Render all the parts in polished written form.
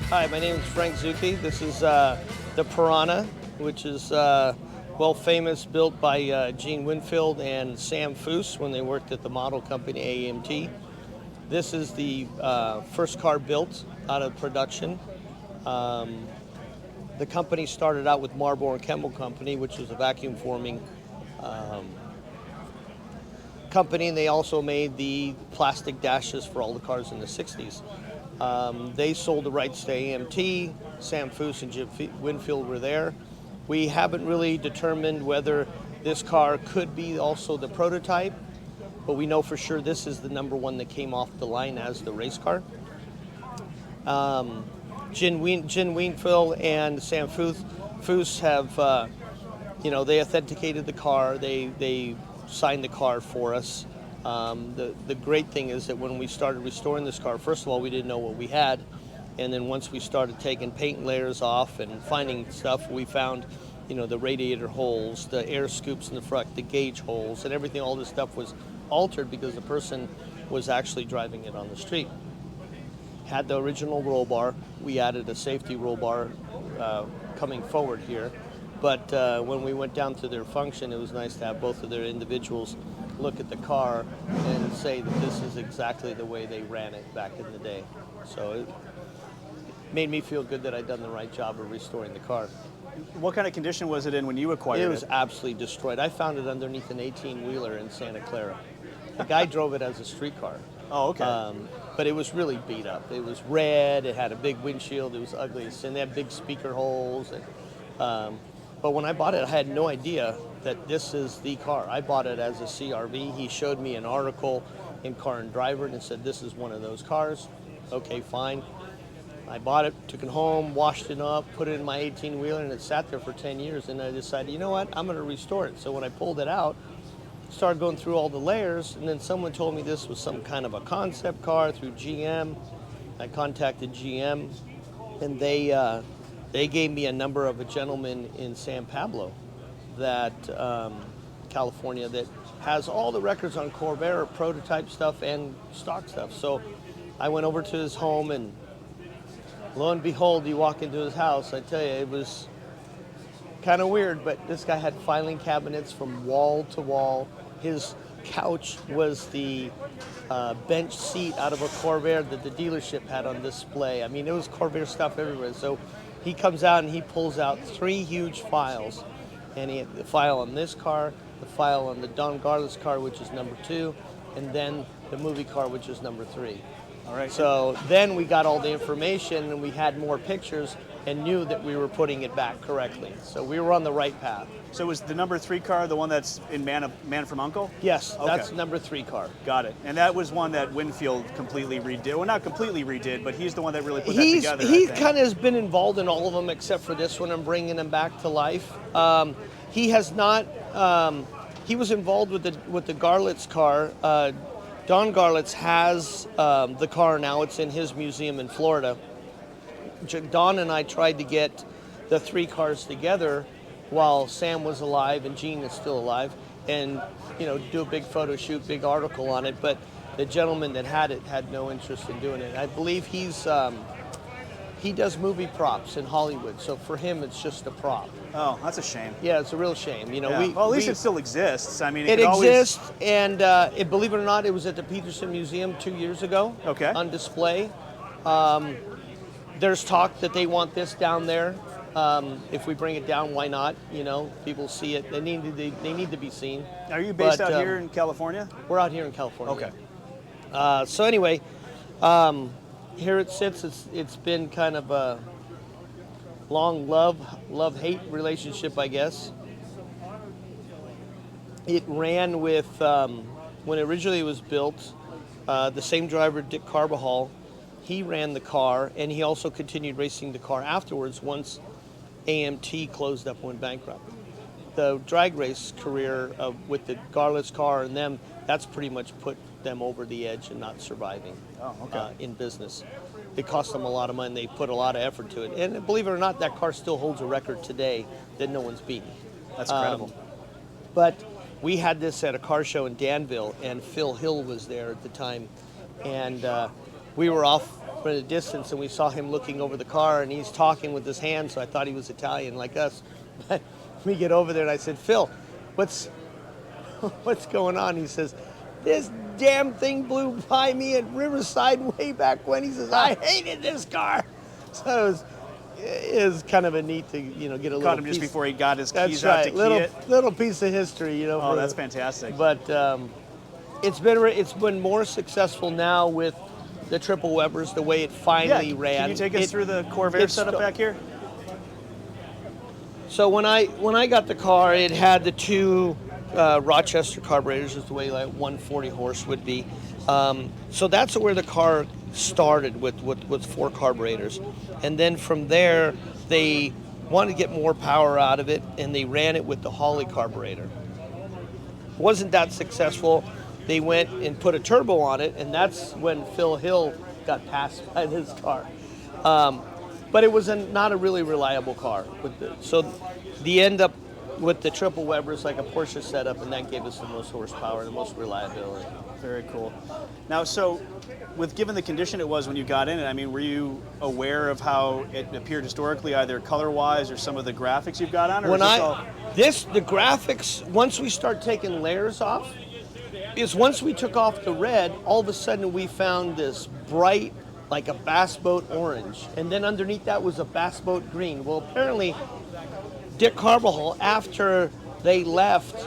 Hi, my name is Frank Zucchi. This is the Piranha, which is well famous, built by Gene Winfield and Sam Foose when they worked at the model company AMT. This is the first car built out of production. The company started out with Marlboro Chemical Company, which was a vacuum forming company, and they also made the plastic dashes for all the cars in the 60s. They sold the rights to AMT. Sam Foose and Jim Winfield were there. We haven't really determined whether this car could be also the prototype, but we know for sure this is the number one that came off the line as the race car. Jim Winfield and Sam Foose have, they authenticated the car. They signed the car for us. The great thing is that when we started restoring this car, first of all, we didn't know what we had. And then once we started taking paint layers off and finding stuff, we found, the radiator holes, the air scoops in the front, the gauge holes, and everything. All this stuff was altered because the person was actually driving it on the street. Had the original roll bar. We added a safety roll bar coming forward here. But when we went down to their function, it was nice to have both of their individuals look at the car and say that this is exactly the way they ran it back in the day. So it made me feel good that I'd done the right job of restoring the car. What kind of condition was it in when you acquired it? It was absolutely destroyed. I found it underneath an 18-wheeler in Santa Clara. The guy drove it as a street car. Oh, okay. But it was really beat up. It was red, it had a big windshield, it was ugly, and they had big speaker holes. But when I bought it, I had no idea that this is the car. I bought it as a CRV. He showed me an article in Car and Driver and said, this is one of those cars. Okay, fine. I bought it, took it home, washed it up, put it in my 18-wheeler, and it sat there for 10 years. And I decided, you know what, I'm going to restore it. So when I pulled it out, started going through all the layers, and then someone told me this was some kind of a concept car through GM. I contacted GM, and they gave me a number of a gentleman in San Pablo, California, that has all the records on Corvair, prototype stuff and stock stuff. So I went over to his home, and lo and behold, you walk into his house. I tell you, it was kind of weird, but this guy had filing cabinets from wall to wall. His couch was the bench seat out of a Corvair that the dealership had on display. I mean, it was Corvair stuff everywhere. So he comes out and he pulls out 3 huge files. And he had the file on this car, the file on the Don Garlis car, which is number 2, and then the movie car, which is number 3. All right. So then we got all the information and we had more pictures and knew that we were putting it back correctly. So we were on the right path. So was the number 3 car the one that's in Man from U.N.C.L.? Yes, okay. That's number 3 car. Got it. And that was one that Winfield completely redid. Well, not completely redid, but he's the one that really put that together. He kind of has been involved in all of them except for this one and bringing them back to life. He has not. He was involved with the Garlitz car. Don Garlitz has the car now. It's in his museum in Florida. Don and I tried to get the 3 cars together while Sam was alive and Gene is still alive, and do a big photo shoot, big article on it. But the gentleman that had it had no interest in doing it. I believe he does movie props in Hollywood, so for him it's just a prop. Oh, that's a shame. Yeah, it's a real shame. Yeah. Well, at least it still exists. I mean, it exists, and believe it or not, it was at the Peterson Museum 2 years ago. Okay. On display. There's talk that they want this down there. If we bring it down, why not? People see it. They need to be seen. Are you based out here in California? We're out here in California. Okay. So anyway, here it sits. It's been kind of a long love-hate relationship, I guess. It ran with, when originally it was built, the same driver, Dick Carbajal, he ran the car, and he also continued racing the car afterwards once AMT closed up and went bankrupt. The drag race career with the Garlitz car and them, that's pretty much put them over the edge and not surviving in business. It cost them a lot of money. They put a lot of effort to it. And believe it or not, that car still holds a record today that no one's beaten. That's incredible. But we had this at a car show in Danville, and Phil Hill was there at the time. And we were off we're at a distance, and we saw him looking over the car, and he's talking with his hands, so I thought he was Italian like us. But we get over there, and I said, Phil, what's going on? He says, this damn thing blew by me at Riverside way back when. He says, I hated this car. So it was kind of a neat to, get a little Caught him piece. just before he got his That's keys right. out to little, key it. Little piece of history, Oh, that's fantastic. But it's been more successful now with the triple Webers, the way it finally ran. Can you take us through the Corvair setup back here? So when I got the car, it had the two Rochester carburetors, is the way like 140 horse would be. So that's where the car started with 4 carburetors, and then from there they wanted to get more power out of it, and they ran it with the Holley carburetor. Wasn't that successful? They went and put a turbo on it, and that's when Phil Hill got passed by this car. But it was not a really reliable car. So the end up with the triple Webers, like a Porsche setup, and that gave us the most horsepower, the most reliability. Very cool. Now, so given the condition it was when you got in it, I mean, were you aware of how it appeared historically, either color-wise or some of the graphics you've got on? Or the graphics, once we start taking layers off, is once we took off the red, all of a sudden we found this bright, like a bass boat orange, and then underneath that was a bass boat green. Well, apparently Dick Carbajal, after they left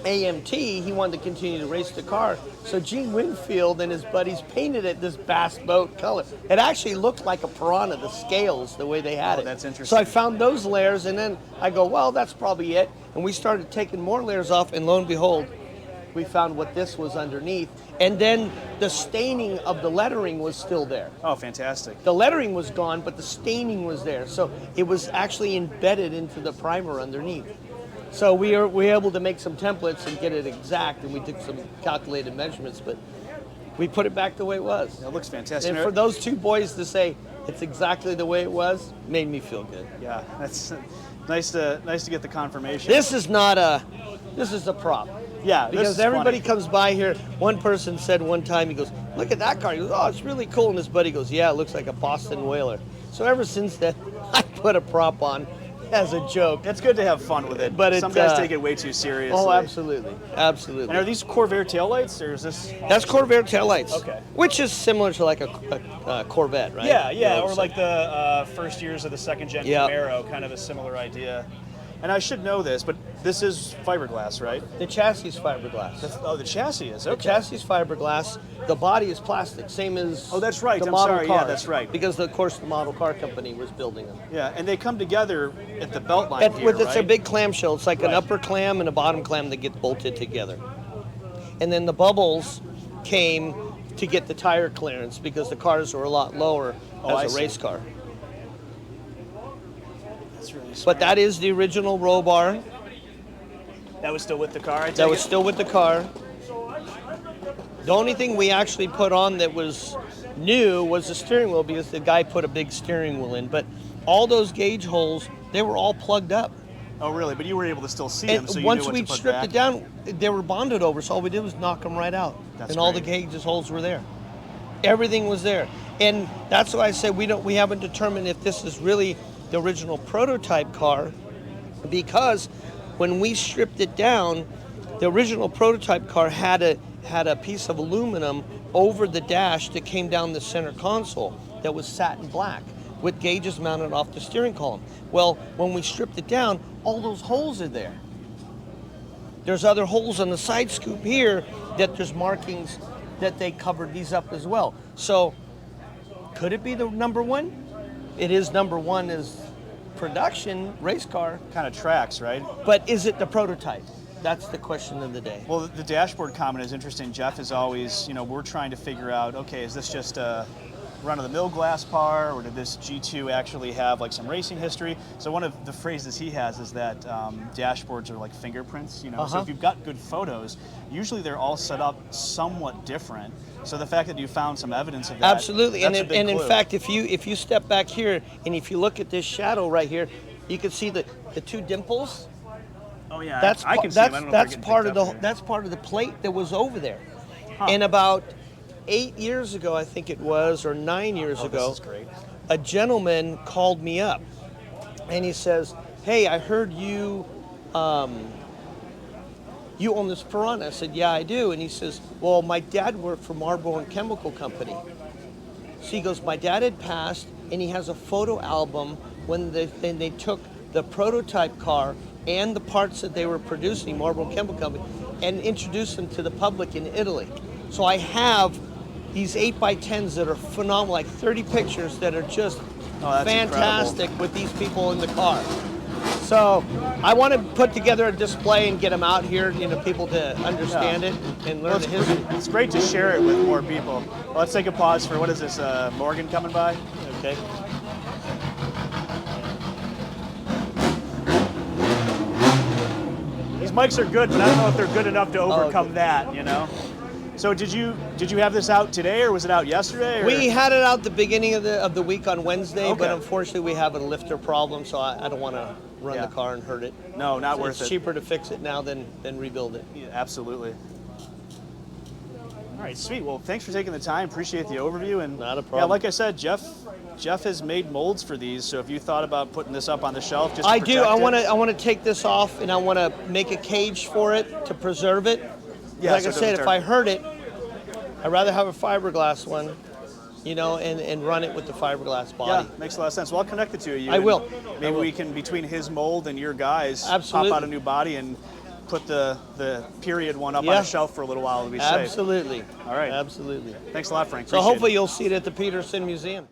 AMT, he wanted to continue to race the car. So Gene Winfield and his buddies painted it this bass boat color. It actually looked like a piranha, the scales, the way they had it. That's interesting. So I found those layers, and then I go, well, that's probably it. And we started taking more layers off, and lo and behold, we found what this was underneath. And then the staining of the lettering was still there. Oh, fantastic. The lettering was gone, but the staining was there. So it was actually embedded into the primer underneath. So we were able to make some templates and get it exact, and we took some calculated measurements, but we put it back the way it was. It looks fantastic. And for those two boys to say it's exactly the way it was, made me feel good. Yeah, that's nice to get the confirmation. This is a prop. Yeah, because everybody comes by here. One person said one time, he goes, look at that car. He goes, oh, it's really cool. And his buddy goes, yeah, it looks like a Boston Whaler. So ever since then, I put a prop on as a joke. It's good to have fun with it. But some guys take it way too seriously. Oh, absolutely. Absolutely. And are these Corvair taillights, or is this? That's Corvair taillights. Okay. Which is similar to like a Corvette, right? Yeah, or like the first years of the second-gen Camaro, kind of a similar idea. And I should know this, but this is fiberglass, right? The chassis is fiberglass. The chassis is, okay. The chassis is fiberglass. The body is plastic, same as that's right. the model car. Yeah, that's right. Because, of course, the model car company was building them. Yeah, and they come together at the belt line here, It's a big clamshell. It's like an upper clam and a bottom clam that get bolted together. And then the bubbles came to get the tire clearance because the cars were a lot lower as a race car. Really smart. But that is the original roll bar. That was still with the car, I take That was it? still with the car. The only thing we actually put on that was new was the steering wheel because the guy put a big steering wheel in. But all those gauge holes, they were all plugged up. Oh, really? But you were able to still see them, so you once knew what we to put stripped back? it down, they were bonded over, so all we did was knock them right out. That's all the great. gauges holes were there. Everything was there. And that's why I said we haven't determined if this is really the original prototype car, because when we stripped it down, the original prototype car had a piece of aluminum over the dash that came down the center console that was satin black with gauges mounted off the steering column. Well, when we stripped it down, all those holes are there. There's other holes on the side scoop here that there's markings that they covered these up as well. So could it be the number one? It is number one as production race car. Kind of tracks, right? But is it the prototype? That's the question of the day. Well, the dashboard comment is interesting. Jeff is always, we're trying to figure out, okay, is this just a run-of-the-mill glass car, or did this G2 actually have like some racing history? So one of the phrases he has is that dashboards are like fingerprints, So if you've got good photos, usually they're all set up somewhat different. So the fact that you found some evidence of that, absolutely, that's and a big in clue. fact, if you step back here and if you look at this shadow right here, you can see the two dimples. Oh yeah, That's I can see them. I don't know if they're getting part of picked up here. that's part of the plate that was over there. And about 8 years ago, I think it was, or 9 years ago, This is great. a gentleman called me up, and he says, "Hey, I heard you you own this piranha." I said, "Yeah, I do." And he says, "Well, my dad worked for Marlboro and Chemical Company." So he goes, "My dad had passed, and he has a photo album when they took the prototype car and the parts that they were producing, Marlboro and Chemical Company, and introduced them to the public in Italy." So I have these 8x10s that are phenomenal, like 30 pictures that are just that's fantastic with these people in the car. So I want to put together a display and get them out here, people to understand it and learn the history. It's great to share it with more people. Well, let's take a pause for, what is this, Morgan coming by? Okay. These mics are good, but I don't know if they're good enough to overcome that, So did you have this out today, or was it out yesterday? Or? We had it out the beginning of the week on Wednesday, Okay. but unfortunately we have a lifter problem, so I don't want to run the car and hurt it. No, not worth it. It's cheaper to fix it now than rebuild it. Yeah, absolutely. All right, sweet. Well, thanks for taking the time. Appreciate the overview. And Not a problem. Yeah, like I said, Jeff has made molds for these. So if you thought about putting this up on the shelf, just to I do. protect I want to take this off, and I want to make a cage for it to preserve it. Yeah, Like so I it said, doesn't if I hurt it, I'd rather have a fiberglass one, and run it with the fiberglass body. Yeah, makes a lot of sense. Well, I'll connect the two of you. I will. Maybe we can, between his mold and your guys, Absolutely. pop out a new body and put the period one up on Yeah. a shelf for a little while to be safe. Absolutely. All right. Absolutely. Thanks a lot, Frank. So Appreciate hopefully it. you'll see it at the Peterson Museum.